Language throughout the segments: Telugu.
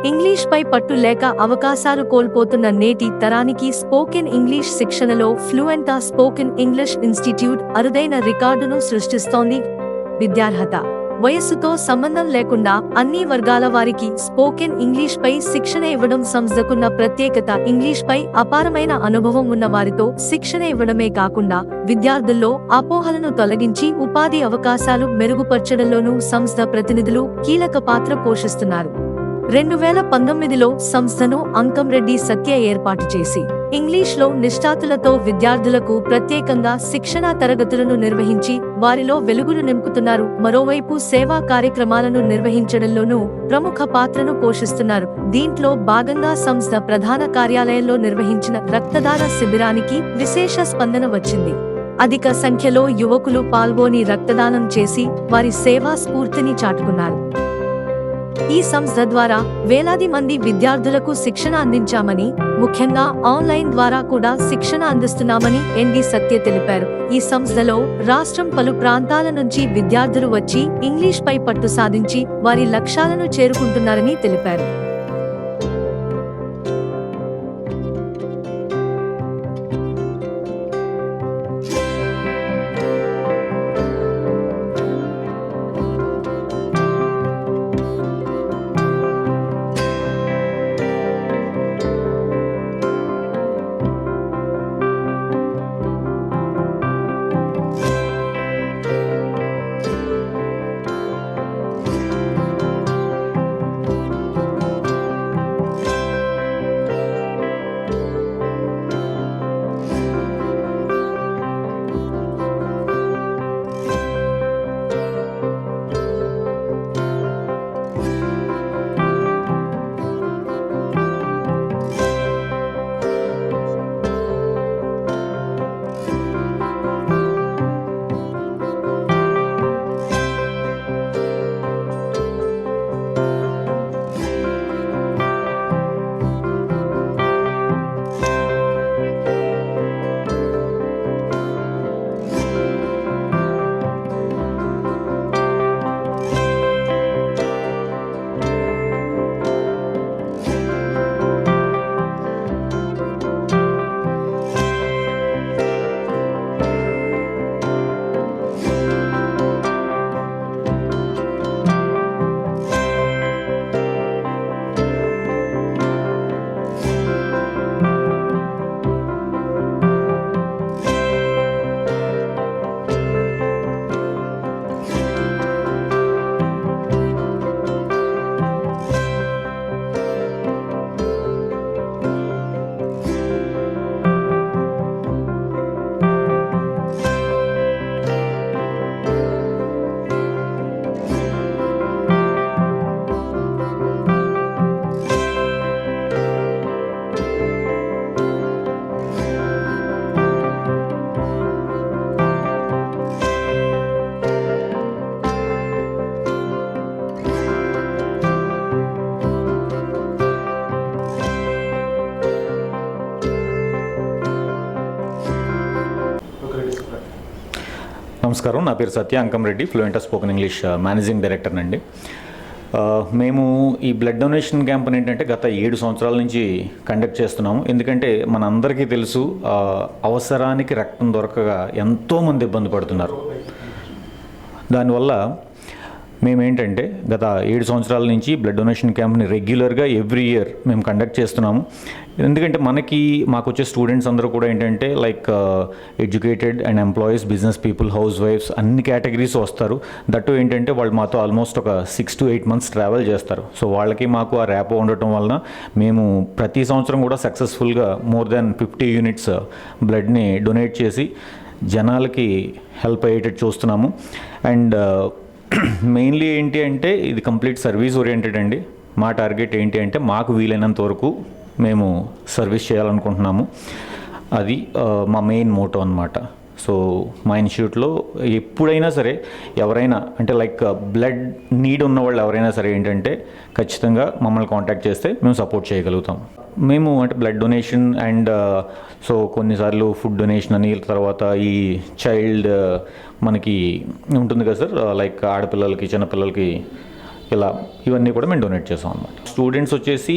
ఇంగ్లీష్పై పట్టు లేక అవకాశాలు కోల్పోతున్న నేటి తరానికి స్పోకెన్ ఇంగ్లీష్ శిక్షణలో ఫ్లూయెంట్ స్పోకెన్ ఇంగ్లీష్ ఇన్స్టిట్యూట్ అరుదైన రికార్డును సృష్టిస్తోంది. విద్యార్హత, వయస్సుతో సంబంధం లేకుండా అన్ని వర్గాల వారికి స్పోకెన్ ఇంగ్లీష్పై శిక్షణ ఇవ్వడం సంస్థకున్న ప్రత్యేకత. ఇంగ్లీష్పై అపారమైన అనుభవం ఉన్న వారితో శిక్షణ ఇవ్వడమే కాకుండా విద్యార్థుల్లో అపోహలను తొలగించి ఉపాధి అవకాశాలు మెరుగుపరచడంలోనూ సంస్థ ప్రతినిధులు కీలక పాత్ర పోషిస్తున్నారు. 2019లో సంస్థను అంకంరెడ్డి సత్య ఏర్పాటు చేసి ఇంగ్లీష్లో నిష్ణాతులతో విద్యార్థులకు ప్రత్యేకంగా శిక్షణా తరగతులను నిర్వహించి వారిలో వెలుగులు నింపుతున్నారు. మరోవైపు సేవా కార్యక్రమాలను నిర్వహించడంలోనూ ప్రముఖ పాత్రను పోషిస్తున్నారు. దీంట్లో భాగంగా సంస్థ ప్రధాన కార్యాలయంలో నిర్వహించిన రక్తదాన శిబిరానికి విశేష స్పందన వచ్చింది. అధిక సంఖ్యలో యువకులు పాల్గొని రక్తదానం చేసి వారి సేవా స్ఫూర్తిని చాటుకున్నారు. ఈ సంస్థ ద్వారా వేలాది మంది విద్యార్థులకు శిక్షణ అందించామని, ముఖ్యంగా ఆన్లైన్ ద్వారా కూడా శిక్షణ అందిస్తున్నామని ఎన్డి సత్య తెలిపారు. ఈ సంస్థలో రాష్ట్రం పలు ప్రాంతాల నుంచి విద్యార్థులు వచ్చి ఇంగ్లీష్పై పట్టు సాధించి వారి లక్ష్యాలను చేరుకుంటున్నారని తెలిపారు. నమస్కారం, నా పేరు Satya Ankamreddy, fluent spoken English managing director అండి. మేము ఈ బ్లడ్ డొనేషన్ క్యాంపెయిన్ ఏంటంటే గత 7 సంవత్సరాల నుంచి కండక్ట్ చేస్తున్నాము. ఎందుకంటే మనందరికీ తెలుసు, అవసరానికి రక్తం దొరకగా ఎంతోమంది ఇబ్బంది పడుతున్నారు. దానివల్ల మేమేంటంటే గత 7 సంవత్సరాల నుంచి బ్లడ్ డొనేషన్ క్యాంప్ని రెగ్యులర్గా ఎవ్రీ ఇయర్ మేము కండక్ట్ చేస్తున్నాము. ఎందుకంటే మాకు వచ్చే స్టూడెంట్స్ అందరూ కూడా ఏంటంటే like educated and employees, business people, హౌస్ వైఫ్స్ అన్ని కేటగిరీస్ వస్తారు. దట్టు ఏంటంటే వాళ్ళు మాతో ఆల్మోస్ట్ ఒక 6 to 8 months ట్రావెల్ చేస్తారు. సో వాళ్ళకి మాకు ఆ ర్యాపో ఉండటం వలన మేము ప్రతి సంవత్సరం కూడా సక్సెస్ఫుల్గా మోర్ దాన్ 50 units బ్లడ్ని డొనేట్ చేసి జనాలకి హెల్ప్ అయ్యేటట్టు చూస్తున్నాము. అండ్ మెయిన్లీ ఏంటి అంటే ఇది కంప్లీట్ సర్వీస్ ఓరియంటెడ్ అండి. మా టార్గెట్ ఏంటి అంటే మాకు వీలైనంత వరకు మేము సర్వీస్ చేయాలనుకుంటున్నాము. అది మా మెయిన్ మోటో అన్నమాట. సో మా ఇన్స్టిట్యూట్లో ఎప్పుడైనా సరే ఎవరైనా అంటే లైక్ బ్లడ్ నీడ్ ఉన్న వాళ్ళు ఎవరైనా సరే ఏంటంటే ఖచ్చితంగా మమ్మల్ని కాంటాక్ట్ చేస్తే మేము సపోర్ట్ చేయగలుగుతాం. మేము అంటే బ్లడ్ డొనేషన్ అండ్ సో కొన్నిసార్లు ఫుడ్ డొనేషన్ అని, తర్వాత ఈ చైల్డ్ మనకి ఉంటుంది కదా సార్, లైక్ ఆడపిల్లలకి, చిన్నపిల్లలకి ఇలా ఇవన్నీ కూడా మేము డొనేట్ చేసాం అనమాట. స్టూడెంట్స్ వచ్చేసి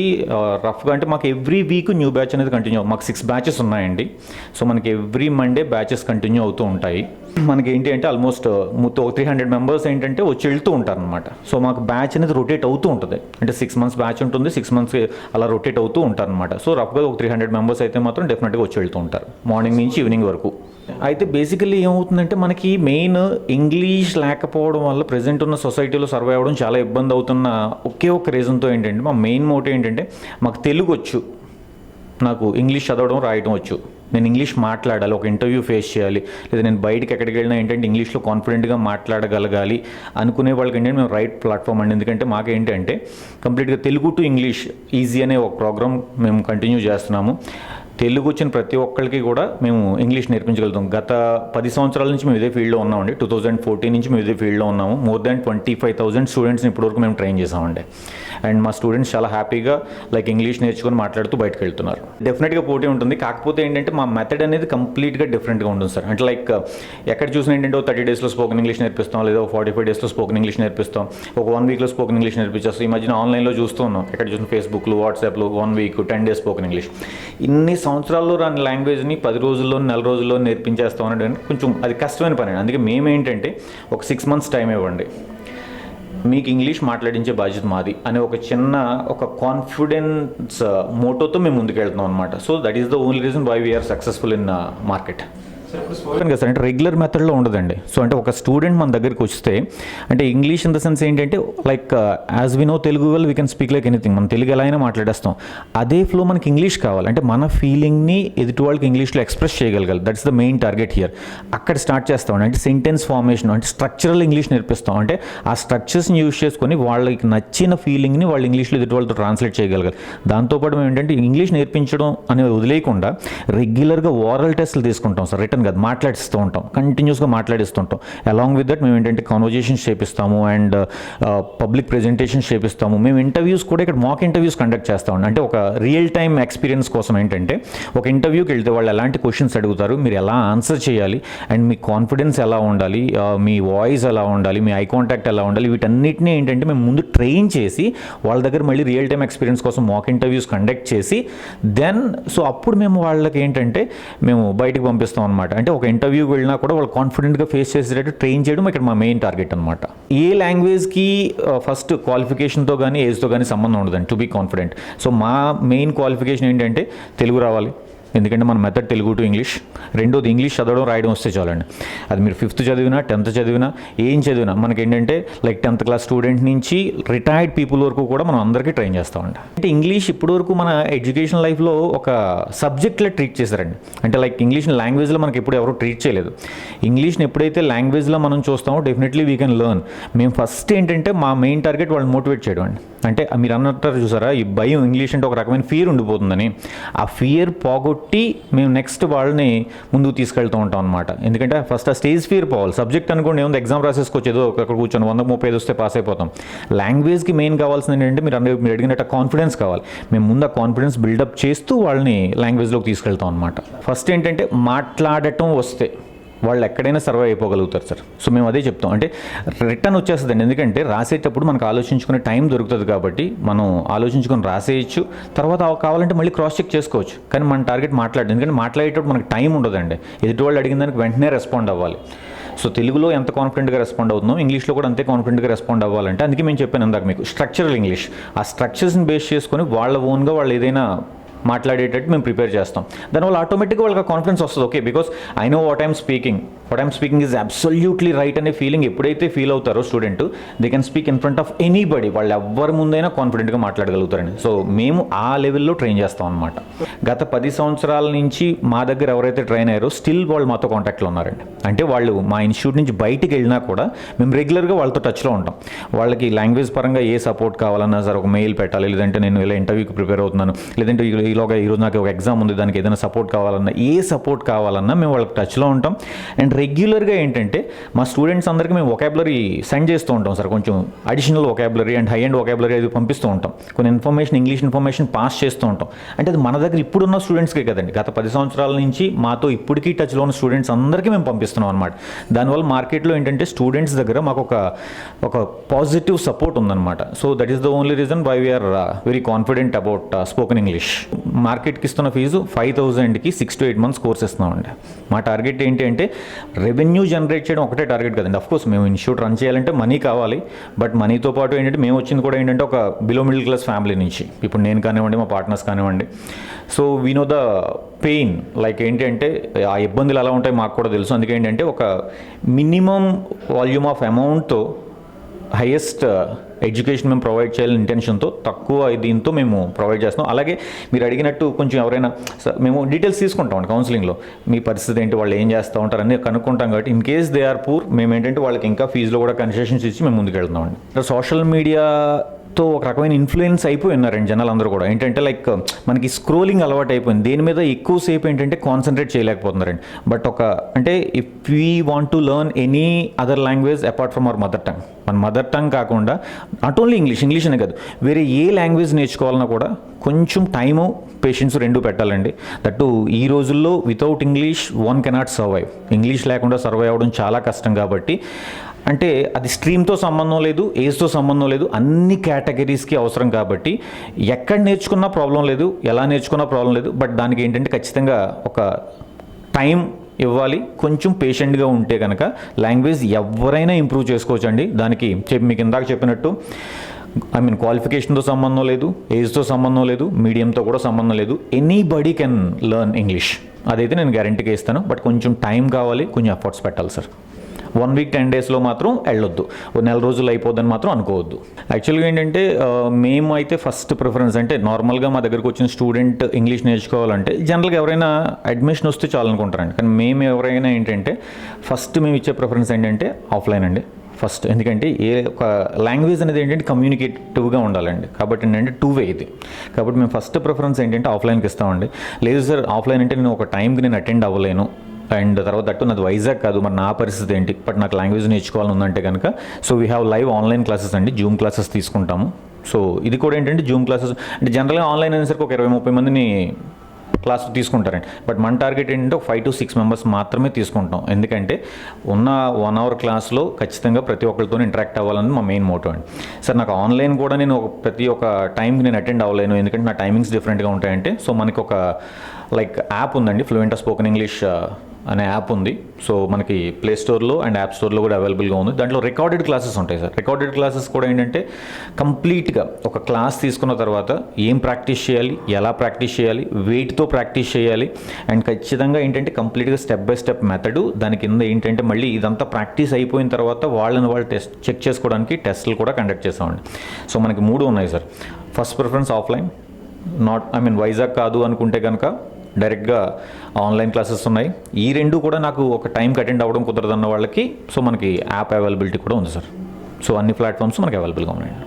రఫ్గా అంటే మాకు ఎవ్రీ వీక్ న్యూ బ్యాచ్ అనేది కంటిన్యూ, మాకు 6 బ్యాచెస్ ఉన్నాయండి. సో మనకి ఎవ్రీ మండే బ్యాచెస్ కంటిన్యూ అవుతూ ఉంటాయి. మనకి ఏంటి అంటే ఆల్మోస్ట్ 300 మెంబర్స్ ఏంటంటే వచ్చి వెళ్తూ ఉంటారు అనమాట. సో మాకు బ్యాచ్ అనేది రొటేట్ అవుతూ ఉంటుంది. అంటే 6 months బ్యాచ్ ఉంటుంది, 6 months అలా రొటేట్ అవుతూ ఉంటారు అనమాట. సో రఫ్గా 300 మెంబర్స్ అయితే మాత్రం డెఫినెట్గా వచ్చి వెళ్తూ ఉంటారు మార్నింగ్ నుంచి ఈవినింగ్ వరకు. అయితే బేసికల్లీ ఏమవుతుందంటే మనకి మెయిన్ ఇంగ్లీష్ లేకపోవడం వల్ల ప్రజెంట్ ఉన్న సొసైటీలో సర్వైవ్ అవ్వడం చాలా ఇబ్బంది అవుతున్న ఒకే ఒక్క రీజన్తో ఏంటంటే మా మెయిన్ మోటివ్ ఏంటంటే మాకు తెలుగు వచ్చు, నాకు ఇంగ్లీష్ చదవడం రాయడం వచ్చు, నేను ఇంగ్లీష్ మాట్లాడాలి, ఒక ఇంటర్వ్యూ ఫేస్ చేయాలి, లేదా నేను బయటకి ఎక్కడికి వెళ్ళినా ఏంటంటే ఇంగ్లీష్లో కాన్ఫిడెంట్గా మాట్లాడగలగాలి అనుకునే వాళ్ళకి ఏంటంటే మేము రైట్ ప్లాట్ఫామ్ అండి. ఎందుకంటే మాకేంటంటే కంప్లీట్గా తెలుగు టు ఇంగ్లీష్ ఈజీ అనే ఒక ప్రోగ్రామ్ మేము కంటిన్యూ చేస్తున్నాము. తెలుగు వచ్చిన ప్రతి ఒక్కరికి కూడా మేము ఇంగ్లీష్ నేర్పించగలుగుతాం. గత 10 సంవత్సరాల నుంచి మేము ఇదే ఫీల్డ్లో ఉన్నామండి. 2014 నుంచి మేము ఇదే ఫీల్డ్లో ఉన్నాము. మోర్ దాన్ 25,000 స్టూడెంట్స్ని ఇప్పటివరకు మేము ట్రైన్ చేసామండి. అండ్ మా స్టూడెంట్స్ చాలా హ్యాపీగా ఇంగ్లీష్ నేర్చుకొని మాట్లాడుతూ బయటకు వెళ్తున్నారు. డెఫినెట్గా పోటీ ఉంటుంది, కాకపోతే ఏంటంటే మా మెథడ్ అనేది కంప్లీట్గా డిఫరెంట్గా ఉంటుంది సార్. అంటే ఎక్కడ చూసినా ఏంటంటే 30 daysలో స్పోకెన్ ఇంగ్లీష్ నేర్పిస్తాం, లేదా 45 daysలో స్పోకెన్ ఇంగ్లీష్ నేర్పిస్తాం, ఒక 1 weekలో స్పోకెన్ ఇంగ్లీష్ నేర్పించేస్తాం. ఈ మధ్యన ఆన్లైన్లో చూస్తూ ఉన్నాం, ఎక్కడ చూసిన ఫేస్బుక్లో, వాట్సాప్లో 1 week 10 days స్పోకెన్ ఇంగ్లీష్. ఇన్ని సంవత్సరాల్లో రాని లాంగ్వేజ్ని 10 రోజుల్లో, 4 రోజుల్లో నేర్పించేస్తాం అనేది కొంచెం అది కష్టమైన పని. అందుకే మేమేంటంటే ఒక 6 months టైం ఇవ్వండి, మీకు ఇంగ్లీష్ మాట్లాడించే బాధ్యత మాది అనే ఒక కాన్ఫిడెన్స్ మోటోతో మేము ముందుకెళ్తున్నాం అనమాట. So that is the only reason why we are successful in market. కదా సార్, అంటే రెగ్యులర్ మెథడ్లో ఉండదండి. సో అంటే ఒక స్టూడెంట్ మన దగ్గరికి వస్తే అంటే ఇంగ్లీష్ ఇన్ ద సెన్స్ ఏంటంటే as we know Telugu well we can speak like anything, మనం తెలుగు ఎలా అయినా మాట్లాడేస్తాం. అదే ఫ్లో మనకి ఇంగ్లీష్ కావాలి, అంటే మన ఫీలింగ్ని ఎదుటి వాళ్ళకి ఇంగ్లీష్లో ఎక్స్ప్రెస్ చేయగలగాలి. That's the main target here. అక్కడ స్టార్ట్ చేస్తాం, అంటే సెంటెన్స్ ఫార్మేషన్, అంటే స్ట్రక్చరల్ ఇంగ్లీష్ నేర్పిస్తాం. అంటే ఆ స్ట్రక్చర్స్ని యూజ్ చేసుకొని వాళ్ళకి నచ్చిన ఫీలింగ్ని వాళ్ళు ఇంగ్లీష్లో ఎదుటి వాళ్ళతో ట్రాన్స్లేట్ చేయగలగాలి. దాంతోపాటు మేము ఏంటంటే ఇంగ్లీష్ నేర్పించడం అనేది వదిలేయకుండా రెగ్యులర్గా ఓరల్ టెస్ట్లు తీసుకుంటాం సార్. రిటర్న్ కాదు, మాట్లాడిస్తూ ఉంటాం, కంటిన్యూస్గా మాట్లాడిస్తుంటాం. అలాంగ్ విత్ దట్ మేము ఏంటంటే కాన్వర్జేషన్స్ చేపిస్తాము అండ్ పబ్లిక్ ప్రెజెంటేషన్స్ చేపిస్తాము. మేము ఇంటర్వ్యూస్ కూడా ఇక్కడ మాక్ ఇంటర్వ్యూస్ కండక్ట్ చేస్తామండి. అంటే ఒక రియల్ టైమ్ ఎక్స్పీరియన్స్ కోసం ఏంటంటే ఒక ఇంటర్వ్యూకి వెళ్తే వాళ్ళు ఎలాంటి క్వశ్చన్స్ అడుగుతారు, మీరు ఎలా ఆన్సర్ చేయాలి, అండ్ మీ కాన్ఫిడెన్స్ ఎలా ఉండాలి, మీ వాయిస్ ఎలా ఉండాలి, మీ ఐ కాంటాక్ట్ ఎలా ఉండాలి, వీటన్నిటిని ఏంటంటే మేము ముందు ట్రైన్ చేసి వాళ్ళ దగ్గర మళ్ళీ రియల్ టైమ్ ఎక్స్పీరియన్స్ కోసం మాక్ ఇంటర్వ్యూస్ కండక్ట్ చేసి దెన్ అప్పుడు మేము వాళ్ళకి ఏంటంటే మేము బయటకు పంపిస్తాం అనమాట. అంటే ఒక ఇంటర్వ్యూకి వెళ్ళినా కూడా వాళ్ళు కాన్ఫిడెంట్గా ఫేస్ చేసేటట్టు ట్రైన్ చేయడం ఇక్కడ మా మెయిన్ టార్గెట్ అనమాట. ఏ లాంగ్వేజ్కి ఫస్ట్ క్వాలిఫికేషన్తో కానీ ఏజ్తో కానీ సంబంధం ఉండదండి టు బీ కాన్ఫిడెంట్. సో మా మెయిన్ క్వాలిఫికేషన్ ఏంటంటే తెలుగు రావాలి, ఎందుకంటే మన మెథడ్ తెలుగు టు ఇంగ్లీష్. రెండోది ఇంగ్లీష్ చదవడం రాయడం వస్తే చాలండి. అది మీరు 5th చదివినా 10th చదివినా ఏం చదివినా మనకి ఏంటంటే 10th క్లాస్ స్టూడెంట్ నుంచి రిటైర్డ్ పీపుల్ వరకు కూడా మనం అందరికీ ట్రైన్ చేస్తామండి. అంటే ఇంగ్లీష్ ఇప్పటివరకు మన ఎడ్యుకేషన్ లైఫ్లో ఒక సబ్జెక్ట్లో ట్రీట్ చేశారండి. అంటే ఇంగ్లీష్ని లాంగ్వేజ్లో మనకి ఎప్పుడు ఎవరు ట్రీట్ చేయలేదు. ఇంగ్లీష్ని ఎప్పుడైతే లాంగ్వేజ్లో మనం చూస్తామో డెఫినెట్లీ వీ కెన్ లెర్న్. మేము ఫస్ట్ ఏంటంటే మా మెయిన్ టార్గెట్ వాళ్ళని మోటివేట్ చేయడం అండి. అంటే మీరు అన్నట్టు చూసారా, ఈ భయం, ఇంగ్లీష్ అంటే ఒక రకమైన ఫియర్ ఉండిపోతుందని, ఆ ఫియర్ పోగొట్టి మేము నెక్స్ట్ వాళ్ళని ముందుకు తీసుకెళ్తూ ఉంటాం అనమాట. ఎందుకంటే ఫస్ట్ ఆ స్టేజ్ ఫియర్ పోవాలి. సబ్జెక్ట్ అనుకోండి ఏముంది, ఎగ్జామ్ రాసేసుకొచ్చేదో అక్కడ కూర్చొని 135 వస్తే పాస్ అయిపోతాం. లాంగ్వేజ్కి మెయిన్ కావాల్సింది ఏంటంటే మీరు అడిగినట్టు కాన్ఫిడెన్స్ కావాలి. మేము ముందు ఆ కాన్ఫిడెన్స్ బిల్డప్ చేస్తూ వాళ్ళని లాంగ్వేజ్లోకి తీసుకెళ్తాం అనమాట. ఫస్ట్ ఏంటంటే మాట్లాడటం వస్తే వాళ్ళు ఎక్కడైనా సర్వైవ్ అయిపోగలుగుతారు సార్. సో మేము అదే చెప్తాం, అంటే రిటర్న్ వచ్చేస్తుందండి. ఎందుకంటే రాసేటప్పుడు మనకు ఆలోచించుకునే టైం దొరుకుతుంది కాబట్టి మనం ఆలోచించుకొని రాసేయచ్చు, తర్వాత కావాలంటే మళ్ళీ క్రాస్ చెక్ చేసుకోవచ్చు. కానీ మన టార్గెట్ మాట్లాడదు, ఎందుకంటే మాట్లాడేటప్పుడు మనకు టైం ఉండదండి. ఎదుటి వాళ్ళు అడిగిన దానికి వెంటనే రెస్పాండ్ అవ్వాలి. సో తెలుగులో ఎంత కాన్ఫిడెంట్గా రెస్పాండ్ అవుతున్నాం, ఇంగ్లీష్లో కూడా అంతే కాన్ఫిడెంట్గా రెస్పాండ్ అవ్వాలంటే అందుకే మేము చెప్పాను ఇందాక మీకు స్ట్రక్చరల్ ఇంగ్లీష్. ఆ స్ట్రక్చర్స్ని బేస్ చేసుకొని వాళ్ళ ఓన్గా వాళ్ళు ఏదైనా మాట్లాడేటట్టు మేము ప్రిపేర్ చేస్తాం. దానివల్ల ఆటోమేటిక్గా వాళ్ళకి కాన్ఫిడెన్స్ వస్తుంది. Okay, because I know what I'm speaking is absolutely right అనే ఫీలింగ్ ఎప్పుడైతే ఫీల్ అవుతారో student, they can speak in front of anybody, వాళ్ళు ఎవరి ముందైనా కాన్ఫిడెంట్గా మాట్లాడగలుగుతారని. సో మేము ఆ లెవెల్లో ట్రైన్ చేస్తాం అనమాట. గత 10 సంవత్సరాల నుంచి మా దగ్గర ఎవరైతే ట్రైన్ అయ్యారో స్టిల్ వాళ్ళు మాతో కాంటాక్ట్లో ఉన్నారండి. అంటే వాళ్ళు మా ఇన్స్టిట్యూట్ నుంచి బయటికి వెళ్ళినా కూడా మేము రెగ్యులర్గా వాళ్ళతో టచ్లో ఉంటాం. వాళ్ళకి లాంగ్వేజ్ పరంగా ఏ సపోర్ట్ కావాలన్నా సరే ఒక మెయిల్ పెట్టాలి, లేదంటే నేను ఇలా ఇంటర్వ్యూకి ప్రిపేర్ అవుతున్నాను, లేదంటే ఈరోజు నాకు ఒక ఎగ్జామ్ ఉంది, దానికి ఏదైనా సపోర్ట్ కావాలన్నా, ఏ సపోర్ట్ కావాలన్నా మేము వాళ్ళకి టచ్లో ఉంటాం. అండ్ రెగ్యులర్గా ఏంటంటే మా స్టూడెంట్స్ అందరికీ మేము వొకాబులరీ సెండ్ చేస్తూ ఉంటాం సార్. కొంచెం additional vocabulary and high and vocabulary అది పంపిస్తూ ఉంటాం. కొన్ని ఇంగ్లీష్ ఇన్ఫర్మేషన్ పాస్ చేస్తూ ఉంటాం. అంటే అది మన దగ్గర ఇప్పుడున్న స్టూడెంట్స్కే కదండి, గత 10 సంవత్సరాల నుంచి మాతో ఇప్పటికీ టచ్లో ఉన్న స్టూడెంట్స్ అందరికీ మేము పంపిస్తున్నాం అనమాట. దానివల్ల మార్కెట్లో ఏంటంటే స్టూడెంట్స్ దగ్గర మాకు ఒక పాజిటివ్ సపోర్ట్ ఉందన్నమాట. So that is the only reason why we are very confident about spoken English. మార్కెట్కి ఇస్తున్న ఫీజు 5,000కి 6 to 8 months కోర్స్ ఇస్తున్నామండి. మా టార్గెట్ ఏంటి అంటే రెవెన్యూ జనరేట్ చేయడం ఒకటే టార్గెట్ కదండి. అఫ్కోర్స్ మేము ఇన్స్టిట్యూట్ రన్ చేయాలంటే మనీ కావాలి, బట్ మనీతో పాటు ఏంటంటే మేము వచ్చింది కూడా ఏంటంటే ఒక బిలో మిడిల్ క్లాస్ ఫ్యామిలీ నుంచి. ఇప్పుడు నేను కానివ్వండి, మా పార్ట్నర్స్ కానివ్వండి, so we know the pain. Like ఏంటి అంటే ఆ ఇబ్బందులు ఎలా ఉంటాయి మాకు కూడా తెలుసు. అందుకే ఏంటంటే ఒక మినిమం వాల్యూమ్ ఆఫ్ అమౌంట్తో హైయెస్ట్ ఎడ్యుకేషన్ మేము ప్రొవైడ్ చేయాలని ఇంటెన్షన్తో తక్కువ దీంతో మేము ప్రొవైడ్ చేస్తున్నాం. అలాగే మీరు అడిగినట్టు కొంచెం ఎవరైనా మేము డీటెయిల్స్ తీసుకుంటాం కౌన్సిలింగ్లో, మీ పరిస్థితి ఏంటి, వాళ్ళు ఏం చేస్తూ ఉంటారు అన్నీ కనుక్కుంటాం. కాబట్టి in case they are poor, మేము ఏంటంటే వాళ్ళకి ఇంకా ఫీజులో కూడా కన్సెషన్స్ ఇచ్చి మేము ముందుకు వెళ్తున్నామండి. సోషల్ మీడియాతో ఒక రకమైన ఇన్ఫ్లుయెన్స్ అయిపోయి ఉన్నారండి జనాలు అందరూ కూడా. ఏంటంటే లైక్ మనకి స్క్రోలింగ్ అలవాటు అయిపోయింది, దేని మీద ఎక్కువసేపు ఏంటంటే కాన్సన్ట్రేట్ చేయలేకపోతున్నారండి. బట్ అంటే if we want to learn any other language apart from our mother tongue, మన మదర్ టంగ్ కాకుండా నాట్ ఓన్లీ ఇంగ్లీష్ అనే కాదు, వేరే ఏ లాంగ్వేజ్ నేర్చుకోవాలన్నా కూడా కొంచెం టైము, పేషెన్స్ రెండు పెట్టాలండి. దట్టు ఈ రోజుల్లో without English one cannot survive. English లేకుండా సర్వైవ్ అవ్వడం చాలా కష్టం. కాబట్టి అంటే అది స్ట్రీమ్తో సంబంధం లేదు, ఏజ్తో సంబంధం లేదు, అన్ని కేటగిరీస్కి అవసరం. కాబట్టి ఎక్కడ నేర్చుకున్నా ప్రాబ్లం లేదు, ఎలా నేర్చుకున్నా ప్రాబ్లం లేదు. బట్ దానికి ఏంటంటే ఖచ్చితంగా ఒక టైం ఇవ్వాలి, కొంచెం పేషెంట్గా ఉంటే కనుక లాంగ్వేజ్ ఎవరైనా ఇంప్రూవ్ చేసుకోవచ్చు అండి. దానికి మీకు ఇందాక చెప్పినట్టు క్వాలిఫికేషన్తో సంబంధం లేదు, ఏజ్తో సంబంధం లేదు, మీడియంతో కూడా సంబంధం లేదు. Anybody can learn English. అదైతే నేను గ్యారంటీగా ఇస్తాను. బట్ కొంచెం టైం కావాలి, కొంచెం ఎఫర్ట్స్ పెట్టాలి సార్. 1 week 10 daysలో మాత్రం వెళ్ళొద్దు, 4 నెల రోజులు అయిపోద్దని మాత్రం అనుకోవద్దు. యాక్చువల్గా ఏంటంటే మేము అయితే ఫస్ట్ ప్రిఫరెన్స్ అంటే నార్మల్గా మా దగ్గరకు వచ్చిన స్టూడెంట్ ఇంగ్లీష్ నేర్చుకోవాలంటే జనరల్గా ఎవరైనా అడ్మిషన్ వస్తే చాలనుకుంటారండి. కానీ మేము ఎవరైనా ఏంటంటే ఫస్ట్ మేము ఇచ్చే ప్రిఫరెన్స్ ఏంటంటే ఆఫ్లైన్ అండి ఫస్ట్. ఎందుకంటే ఏ ఒక లాంగ్వేజ్ అనేది ఏంటంటే కమ్యూనికేటివ్గా ఉండాలండి. కాబట్టి ఏంటంటే 2-way ఇది. కాబట్టి మేము ఫస్ట్ ప్రిఫరెన్స్ ఏంటంటే ఆఫ్లైన్కి ఇస్తామండి. లేదు సార్ ఆఫ్లైన్ అంటే నేను ఒక టైంకి నేను అటెండ్ అవ్వలేను, అండ్ తర్వాత అట్టు నాది వైజాగ్ కాదు, మరి నా పరిస్థితి ఏంటి, బట్ నాకు లాంగ్వేజ్ నేర్చుకోవాలని ఉందంటే కనుక so we have live online classes అండి, జూమ్ క్లాసెస్ తీసుకుంటాము. సో ఇది కూడా ఏంటంటే జూమ్ క్లాసెస్ అంటే జనరల్గా ఆన్లైన్ అనేసరికి ఒక 20-30 మందిని క్లాస్ తీసుకుంటారండి. బట్ మన టార్గెట్ ఏంటంటే ఒక 5 to 6 members మాత్రమే తీసుకుంటాం. ఎందుకంటే ఉన్న 1 hour క్లాస్లో ఖచ్చితంగా ప్రతి ఒక్కరితో ఇంటరాక్ట్ అవ్వాలని మా మెయిన్ మోటో అండి. సార్ నాకు ఆన్లైన్ కూడా నేను ప్రతి ఒక్క టైంకి నేను అటెండ్ అవ్వలేను, ఎందుకంటే నా టైమింగ్స్ డిఫరెంట్గా ఉంటాయంటే సో మనకి ఒక లైక్ యాప్ ఉందండి, ఫ్లూయెంట్ స్పోకెన్ ఇంగ్లీష్ అనే యాప్ ఉంది. సో మనకి ప్లే స్టోర్లో అండ్ యాప్ స్టోర్లో కూడా అవైలబుల్గా ఉంది. దాంట్లో రికార్డెడ్ క్లాసెస్ ఉంటాయి సార్. రికార్డెడ్ క్లాసెస్ కూడా ఏంటంటే కంప్లీట్గా ఒక క్లాస్ తీసుకున్న తర్వాత ఏం ప్రాక్టీస్ చేయాలి, ఎలా ప్రాక్టీస్ చేయాలి, వెయిట్తో ప్రాక్టీస్ చేయాలి, అండ్ ఖచ్చితంగా ఏంటంటే కంప్లీట్గా స్టెప్ బై స్టెప్ మెథడు. దాని కింద ఏంటంటే మళ్ళీ ఇదంతా ప్రాక్టీస్ అయిపోయిన తర్వాత వాళ్ళు చెక్ చేసుకోవడానికి టెస్టులు కూడా కండక్ట్ చేస్తామండి. సో మనకి 3 ఉన్నాయి sir. First preference offline, Vizag కాదు అనుకుంటే కనుక డైరెక్ట్గా ఆన్లైన్ క్లాసెస్ ఉన్నాయి. ఈ 2 కూడా నాకు ఒక టైంకి అటెండ్ అవ్వడం కుదరదన్న వాళ్ళకి సో మనకి యాప్ అవైలబిలిటీ కూడా ఉంది సార్. సో అన్ని ప్లాట్ఫామ్స్ మనకి అవైలబుల్గా ఉన్నాయండి.